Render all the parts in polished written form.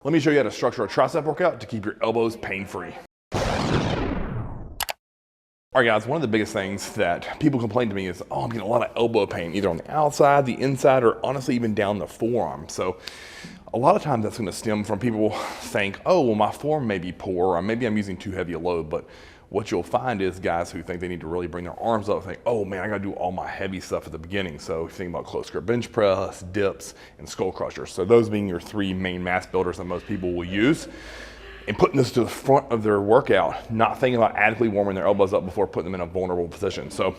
Let me show you how to structure a tricep workout to keep your elbows pain-free. All right guys, one of the biggest things that people complain to me is, oh, I'm getting a lot of elbow pain, either on the outside, the inside, or honestly even down the forearm. So a lot of times that's gonna stem from people think, oh, well, my form may be poor, or maybe I'm using too heavy a load. But what you'll find is guys who think they need to really bring their arms up think, oh man, I gotta do all my heavy stuff at the beginning. So if you think about close grip bench press, dips, and skull crushers. So those being your three main mass builders that most people will use. And putting this to the front of their workout, not thinking about adequately warming their elbows up before putting them in a vulnerable position. So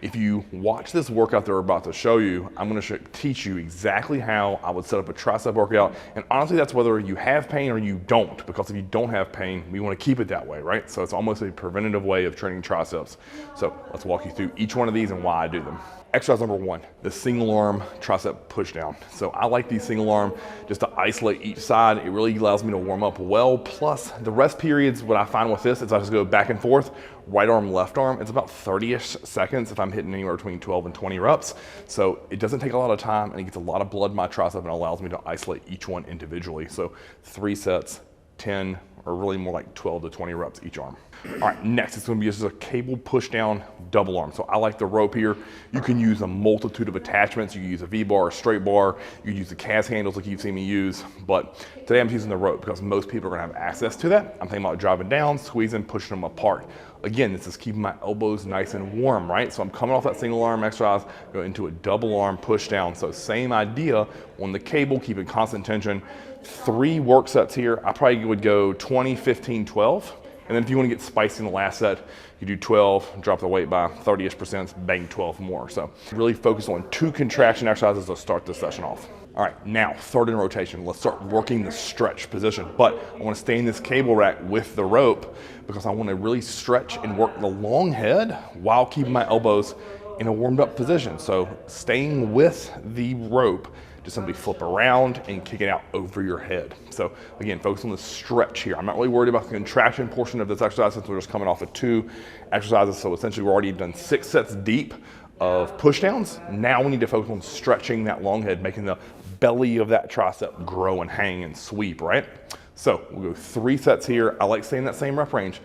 if you watch this workout that we're about to show you, I'm gonna teach you exactly how I would set up a tricep workout. And honestly, that's whether you have pain or you don't, because if you don't have pain, we wanna keep it that way, right? So it's almost a preventative way of training triceps. So let's walk you through each one of these and why I do them. Exercise number one, the single arm tricep push down. So I like these single arm just to isolate each side. It really allows me to warm up well. Plus the rest periods, what I find with this is I just go back and forth, right arm, left arm. It's about 30-ish seconds if I'm hitting anywhere between 12 and 20 reps. So it doesn't take a lot of time and it gets a lot of blood in my tricep and allows me to isolate each one individually. So 3 sets, 10, or really more like 12 to 20 reps each arm. All right, next it's gonna be just a cable push down double arm. So I like the rope here. You can use a multitude of attachments. You can use a V-bar, a straight bar. You can use the cast handles like you've seen me use. But today I'm using the rope because most people are gonna have access to that. I'm thinking about driving down, squeezing, pushing them apart. Again, this is keeping my elbows nice and warm, right? So I'm coming off that single arm exercise, go into a double arm push down. So same idea on the cable, keeping constant tension. 3 work sets here. I probably would go 20, 15, 12. And then if you want to get spicy in the last set, you do 12, drop the weight by 30-ish%, bang 12 more. So really focus on 2 contraction exercises to start this session off. All right, now third in rotation, let's start working the stretch position. But I want to stay in this cable rack with the rope because I want to really stretch and work the long head while keeping my elbows in a warmed up position. So staying with the rope, just simply flip around and kick it out over your head. So again, focus on the stretch here. I'm not really worried about the contraction portion of this exercise since we're just coming off of 2 exercises. So essentially we're already done 6 sets deep of push downs. Now we need to focus on stretching that long head, making the belly of that tricep grow and hang and sweep, right? So we'll go 3 sets here. I like staying in that same rep range.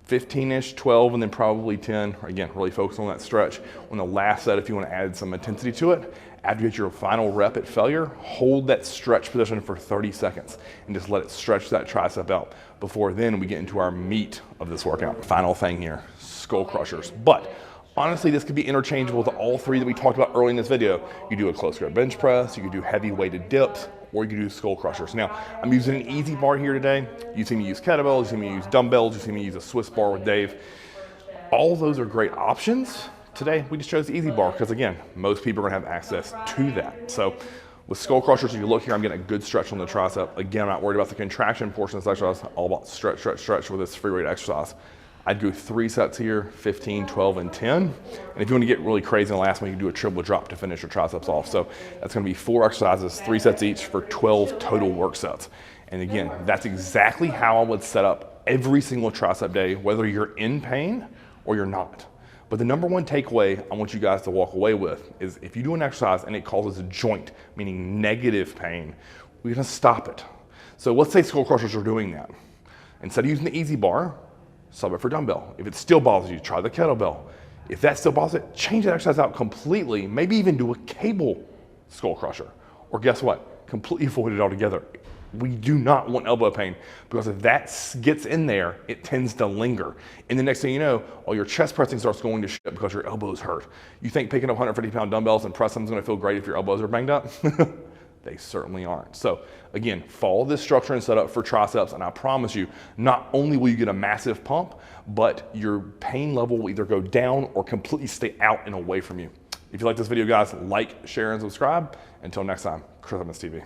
15-ish, 12, and then probably 10. Again, really focus on that stretch. On the last set, if you want to add some intensity to it, after you get your final rep at failure, hold that stretch position for 30 seconds and just let it stretch that tricep out before then we get into our meat of this workout. Final thing here, skull crushers. But honestly, this could be interchangeable to all 3 that we talked about early in this video. You do a close grip bench press, you can do heavy weighted dips, or you can do skull crushers. Now, I'm using an easy bar here today. You see me use kettlebells, you see me use dumbbells, you see me use a Swiss bar with Dave. All of those are great options. Today, we just chose the easy bar because again, most people are gonna have access to that. So with skull crushers, if you look here, I'm getting a good stretch on the tricep. Again, I'm not worried about the contraction portion of this exercise, all about stretch, stretch, stretch with this free weight exercise. I'd go 3 sets here, 15, 12, and 10. And if you want to get really crazy in the last one, you can do a triple drop to finish your triceps off. So that's going to be 4 exercises, 3 sets each for 12 total work sets. And again, that's exactly how I would set up every single tricep day, whether you're in pain or you're not. But the number one takeaway I want you guys to walk away with is if you do an exercise and it causes a joint, meaning negative pain, we're going to stop it. So let's say skull crushers are doing that. Instead of using the easy bar, sub it for dumbbell. If it still bothers you, try the kettlebell. If that still bothers it, change that exercise out completely. Maybe even do a cable skull crusher. Or guess what? Completely avoid it altogether. We do not want elbow pain because if that gets in there, it tends to linger. And the next thing you know, all your chest pressing starts going to shit because your elbows hurt. You think picking up 150-pound dumbbells and pressing them is going to feel great if your elbows are banged up? They certainly aren't. So again, follow this structure and setup for triceps, and I promise you, not only will you get a massive pump, but your pain level will either go down or completely stay out and away from you. If you like this video, guys, like, share, and subscribe. Until next time, Triceps TV.